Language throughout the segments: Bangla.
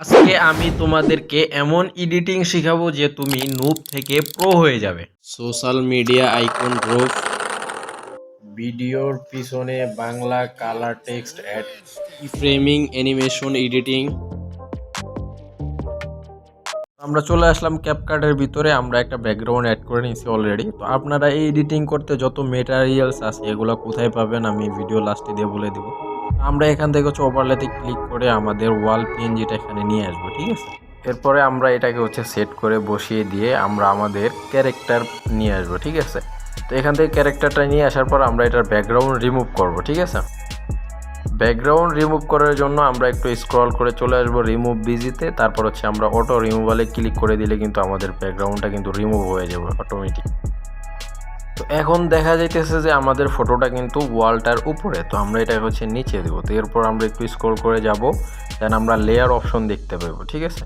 আজকে আমি তোমাদেরকে এমন এডিটিং শেখাবো যে তুমি নুব থেকে প্রো হয়ে যাবে। সোশ্যাল মিডিয়া আইকন গ্রুপ, ভিডিওর পিছনে Bangla colour text add, framing, animation, editing. আমরা চলে আসলাম ক্যাপকাটের ভিতরে। আমরা একটা ব্যাকগ্রাউন্ড অ্যাড করে নিয়েছি অলরেডি। তো আপনারা এই এডিটিং করতে যত মেটেরিয়ালস আছে এগুলো কোথায় পাবেন আমি ভিডিও লাস্টে দিয়ে বলে দেবো। আমরা এখান থেকে ওভারলেতে ক্লিক করে আমাদের ওয়াল পিএনজিটা এখানে নিয়ে আসবো, ঠিক আছে। এরপরে আমরা এটাকে সেট করে বসিয়ে দিয়ে আমরা আমাদের ক্যারেক্টার নিয়ে আসবো, ঠিক আছে। তো এখান থেকে ক্যারেক্টারটা নিয়ে আসার পর আমরা এটার ব্যাকগ্রাউন্ড রিমুভ করব, ঠিক আছে। ব্যাকগ্রাউন্ড রিমুভ করার জন্য আমরা একটু স্ক্রল করে চলে আসবো রিমুভ বিজিতে। তারপর আমরা অটো রিমুভালে ক্লিক করে দিলে কিন্তু আমাদের ব্যাকগ্রাউন্ডটা কিন্তু রিমুভ হয়ে যাবে অটোমেটিক। তো এখন দেখা যাইতেছে যে আমাদের ফটোটা কিন্তু ওয়ালটার উপরে। তো আমরা এটা নিচে দেবো। তো এরপর আমরা একটু স্ক্রল করে যাব, দেন আমরা লেয়ার অপশন দেখতে পাবো, ঠিক আছে।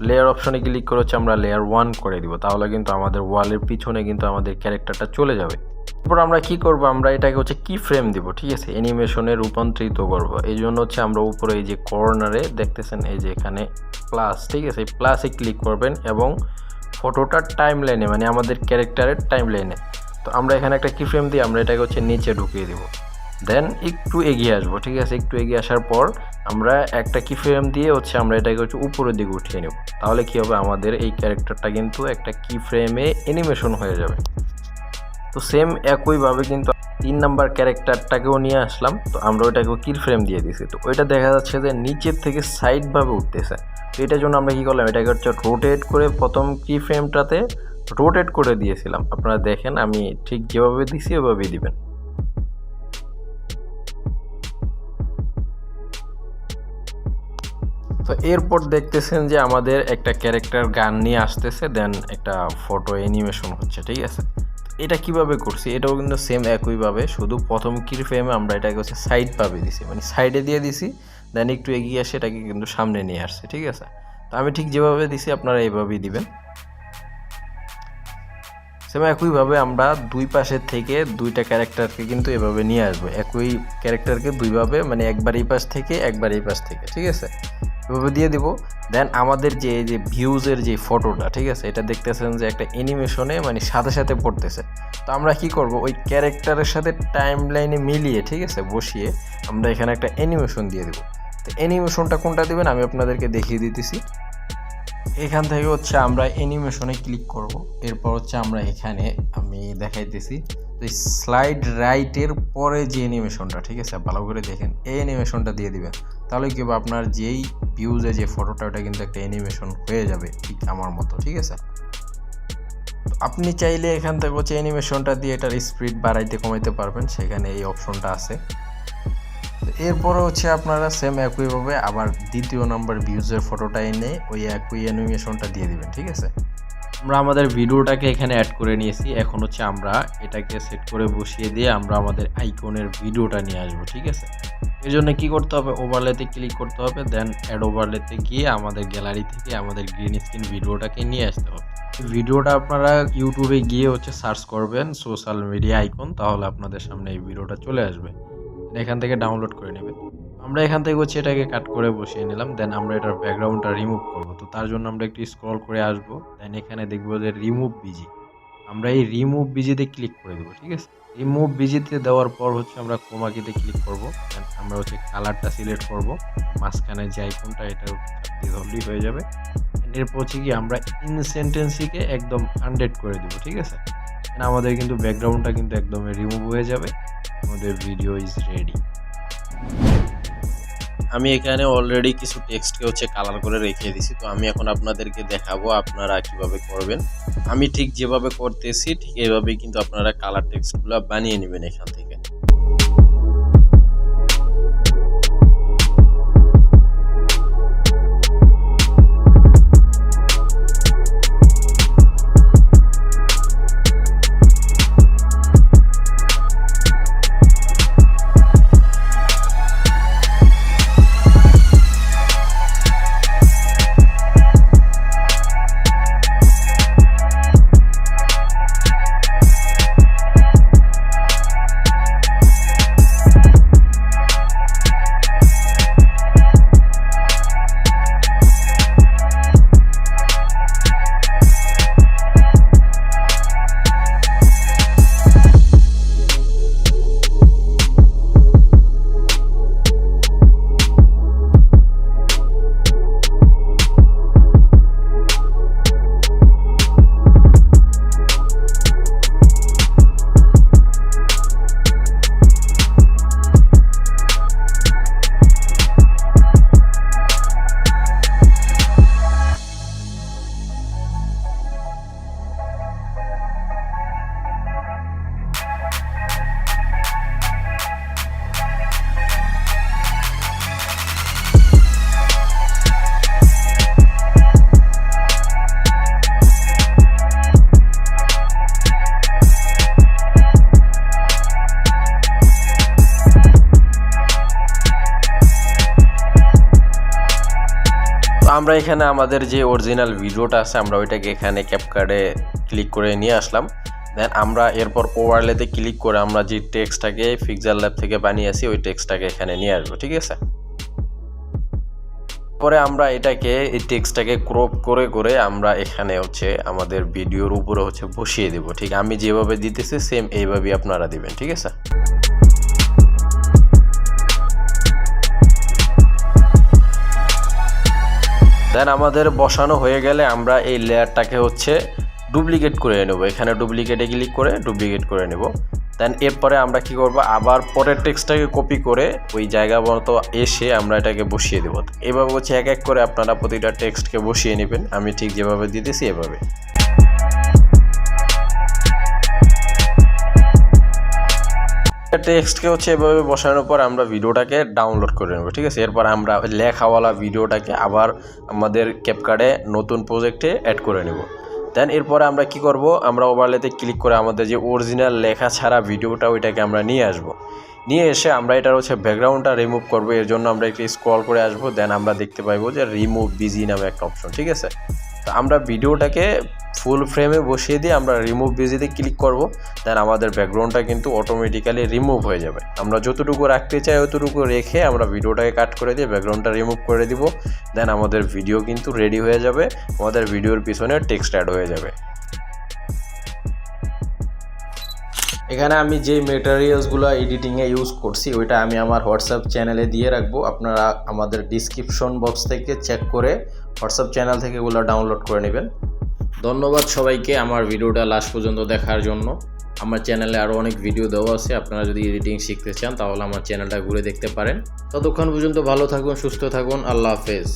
লেয়ার অপশনে ক্লিক করে আমরা লেয়ার 1 করে দিব। তাহলে কিন্তু আমাদের ওয়ালের পিছনে কিন্তু আমাদের ক্যারেক্টারটা চলে যাবে। এরপর আমরা কি করব, আমরা এটাকে কি ফ্রেম দিব, ঠিক আছে, অ্যানিমেশনে রূপান্তরিত করব। এই জন্য আমরা উপরে এই যে কর্নারে দেখতেছেন এই যে এখানে প্লাস, ঠিক আছে, এই প্লাসে ক্লিক করবেন এবং ফটোটার টাইম লাইনে মানে আমাদের ক্যারেক্টারের টাইম লাইনে। তো আমরা এখানে একটা কি ফ্রেম দিয়ে আমরা এটাকে নিচে ঢুকিয়ে দেব। দেন একটু এগিয়ে আসবো, ঠিক আছে। একটু এগিয়ে আসার পর আমরা একটা কি ফ্রেম দিয়ে আমরা এটাকে উপরের দিকে উঠিয়ে নেব। তাহলে কি হবে, আমাদের এই ক্যারেক্টারটা কিন্তু একটা কি ফ্রেমে অ্যানিমেশন হয়ে যাবে। তো সেম একইভাবে কিন্তু 3 নাম্বার ক্যারেক্টারটাকেও নিয়ে আসলাম। তো আমরা ওইটাকেও কি ফ্রেম দিয়ে দিছি। তো ওইটা দেখা যাচ্ছে যে নিচের থেকে সাইডভাবে উঠতেছে। তো এটার জন্য আমরা কি করলাম, এটাকে রোটেট করে প্রথম কি ফ্রেমটাতে রোটেট করে দিয়েছিলাম। আপনারা দেখেন আমি ঠিক যেভাবে দিছি ওইভাবেই দিবেন। তো এরপর দেখতেছেন যে আমাদের একটা ক্যারেক্টার গান নিয়ে আসতেছে, দেন একটা ফটো অ্যানিমেশন হচ্ছে, ঠিক আছে। এটা কিভাবে করছি, এটাও কিন্তু সেম একইভাবে, শুধু প্রথম কি ফ্রেমে আমরা এটাকে সাইড পাবে দিছি, মানে সাইডে দিয়ে দিছি। দেন একটু এগিয়ে আসে এটাকে কিন্তু সামনে নিয়ে আসছে, ঠিক আছে। তো আমি ঠিক যেভাবে দিছি আপনারা এইভাবেই দিবেন। সেম একইভাবে আমরা দুই পাশের থেকে দুইটা ক্যারেক্টারকে কিন্তু এভাবে নিয়ে আসবো। একই ক্যারেক্টারকে দুইভাবে, মানে একবার এই পাশ থেকে একবার এই পাশ থেকে, ঠিক আছে, এভাবে দিয়ে দিব। দেন আমাদের যে ভিউজের যে ফটোটা, ঠিক আছে, এটা দেখতেছেন যে একটা অ্যানিমেশনে মানে সাথে সাথে পড়তেছে। তো আমরা কি করব, ওই ক্যারেক্টারের সাথে টাইম লাইনে মিলিয়ে, ঠিক আছে, বসিয়ে আমরা এখানে একটা অ্যানিমেশন দিয়ে দেবো। তো অ্যানিমেশনটা কোনটা দিবেন আমি আপনাদেরকে দেখিয়ে দিতেছি। এখান থেকে আমরা অ্যানিমেশনে ক্লিক করব। এরপর আমরা এখানে আমি দেখাইতেছি। তো এই স্লাইড রাইটের পরে যে অ্যানিমেশনটা, ঠিক আছে, ভালো করে দেখেন, এই অ্যানিমেশনটা দিয়ে দিবেন। তাহলে কি হবে, আপনার যেই ভিউজে যে ফটোটা ওটা কিন্তু একটা অ্যানিমেশন হয়ে যাবে ঠিক আমার মতো, ঠিক আছে। আপনি চাইলে এখান থেকে অ্যানিমেশনটা দিয়ে এটার স্পিড বাড়াইতে কমাইতে পারবেন, সেখানে এই অপশনটা আছে। এরপরে আপনারা সেম একইভাবে আবার দ্বিতীয় নাম্বার ভিউজের ফটোটা এনে ওই একই অ্যানিমেশনটা দিয়ে দিবেন, ঠিক আছে। আমরা আমাদের ভিডিওটাকে এখানে অ্যাড করে নিয়েছি। এখন আমরা এটাকে সেট করে বসিয়ে দিয়ে আমরা আমাদের আইকনের ভিডিওটা নিয়ে আসবো, ঠিক আছে। এর জন্য কি করতে হবে, ওভারলেতে ক্লিক করতে হবে, দেন অ্যাড ওভারলেতে গিয়ে আমাদের গ্যালারি থেকে আমাদের গ্রিন স্ক্রিন ভিডিওটাকে নিয়ে আসতে হবে। ভিডিওটা আপনারা ইউটিউবে গিয়ে সার্চ করবেন সোশ্যাল মিডিয়া আইকন, তাহলে আপনাদের সামনে এই ভিডিওটা চলে আসবে। এখান থেকে ডাউনলোড করে নেবে। আমরা এখান থেকে এটাকে কাট করে বসিয়ে নিলাম। দেন আমরা এটার ব্যাকগ্রাউন্ডটা রিমুভ করব। তো তার জন্য আমরা একটু স্ক্রল করে আসবো। দেন এখানে দেখবো যে রিমুভ বিজি। আমরা এই রিমুভ বিজিতে ক্লিক করে দেবো, ঠিক আছে। রিমুভ বিজিতে দেওয়ার পর আমরা ক্রোমা কিতে ক্লিক করব। দেন আমরা কালারটা সিলেক্ট করব। মাঝখানে যে আইকনটা এটা ধরলেই হয়ে যাবে। এরপর কি আমরা ইনসেন্টেন্সিকে একদম 100 করে দেবো, ঠিক আছে। আমাদের কিন্তু ব্যাকগ্রাউন্ডটা কিন্তু একদম রিমুভ হয়ে যাবে। আমাদের ভিডিও ইজ রেডি। আমি এখানে অলরেডি কিছু টেক্সটকে কালার করে রেখে দিয়েছি। তো আমি এখন আপনাদেরকে দেখাবো আপনারা কিভাবে করবেন। আমি ঠিক যেভাবে করতেছি ঠিক এইভাবেই কিন্তু আপনারা কালার টেক্সটগুলো বানিয়ে নেবেন এখান থেকে। আমরা এখানে আমাদের যে অরিজিনাল ভিডিওটা আছে আমরা ওইটাকে এখানে ক্যাপকাটে ক্লিক করে নিয়ে আসলাম। দেন আমরা এরপর ওভারলেতে ক্লিক করে আমরা যে টেক্সটটাকে পিক্সেল ল্যাব থেকে বানিয়েছি ওই টেক্সটটাকে এখানে নিয়ে আসবো, ঠিক আছে। পরে আমরা এটাকে এই টেক্সটটাকে ক্রপ করে করে আমরা এখানে হচ্ছে আমাদের ভিডিওর উপরে হচ্ছে বসিয়ে দেব। ঠিক আমি যেভাবে দিতেছি সেম এইভাবেই আপনারা দিবেন, ঠিক আছে। দেন আমাদের বসানো হয়ে গেলে আমরা এই লেয়ারটাকে হচ্ছে ডুপ্লিকেট করে নেব। এখানে ডুপ্লিকেটে ক্লিক করে ডুপ্লিকেট করে নেব। দেন এরপরে আমরা কি করব, আবার পরের টেক্সটটাকে কপি করে ওই জায়গা মতো এসে আমরা এটাকে বসিয়ে দেব। এভাবে হচ্ছে এক এক করে আপনারা প্রতিটা টেক্সটকে বসিয়ে নেবেন। আমি ঠিক যেভাবে দিতেছি এভাবে। টেক্সটকে হচ্ছে এভাবে বসানোর পর আমরা ভিডিওটাকে ডাউনলোড করে নেব, ঠিক আছে। এরপর আমরা লেখাওয়ালা ভিডিওটাকে আবার আমাদের ক্যাপকাটে নতুন প্রজেক্টে অ্যাড করে নেব। দেন এরপরে আমরা কি করব, আমরা ওভারলেতে ক্লিক করে আমাদের যে অরিজিনাল লেখা ছাড়া ভিডিওটা ওইটাকে আমরা নিয়ে আসব। নিয়ে এসে আমরা এটার হচ্ছে ব্যাকগ্রাউন্ডটা রিমুভ করব। এর জন্য আমরা একটু স্ক্রল করে আসব। দেন আমরা দেখতে পাইবো যে রিমুভ বিজি নামে একটা অপশন, ঠিক আছে। তো আমরা ভিডিওটাকে ফুল ফ্রেমে বসিয়ে দিয়ে আমরা রিমুভ বিজিতে ক্লিক করব। দেন আমাদের ব্যাকগ্রাউন্ডটা কিন্তু অটোমেটিক্যালি রিমুভ হয়ে যাবে। আমরা যতটুকু রাখতে চাই অতটুকু রেখে আমরা ভিডিওটাকে কাট করে দিয়ে ব্যাকগ্রাউন্ডটা রিমুভ করে দিব। দেন আমাদের ভিডিও কিন্তু রেডি হয়ে যাবে। আমাদের ভিডিওর পিছনে টেক্সট অ্যাড হয়ে যাবে। এখানে আমি যে মেটেরিয়ালসগুলো এডিটিংয়ে ইউজ করছি ওইটা আমি আমার হোয়াটসঅ্যাপ চ্যানেলে দিয়ে রাখবো। আপনারা আমাদের ডিসক্রিপশন বক্স থেকে চেক করে হোয়াটসঅ্যাপ চ্যানেল থেকে এগুলো ডাউনলোড করে নেবেন। ধন্যবাদ সবাইকে আমার ভিডিওটা লাস্ট পর্যন্ত দেখার জন্য। আমার চ্যানেলে আরও অনেক ভিডিও দেওয়া আছে। আপনারা যদি এডিটিং শিখতে চান তাহলে আমার চ্যানেলটা ঘুরে দেখতে পারেন। ততক্ষণ পর্যন্ত ভালো থাকুন, সুস্থ থাকুন। আল্লাহ হাফেজ।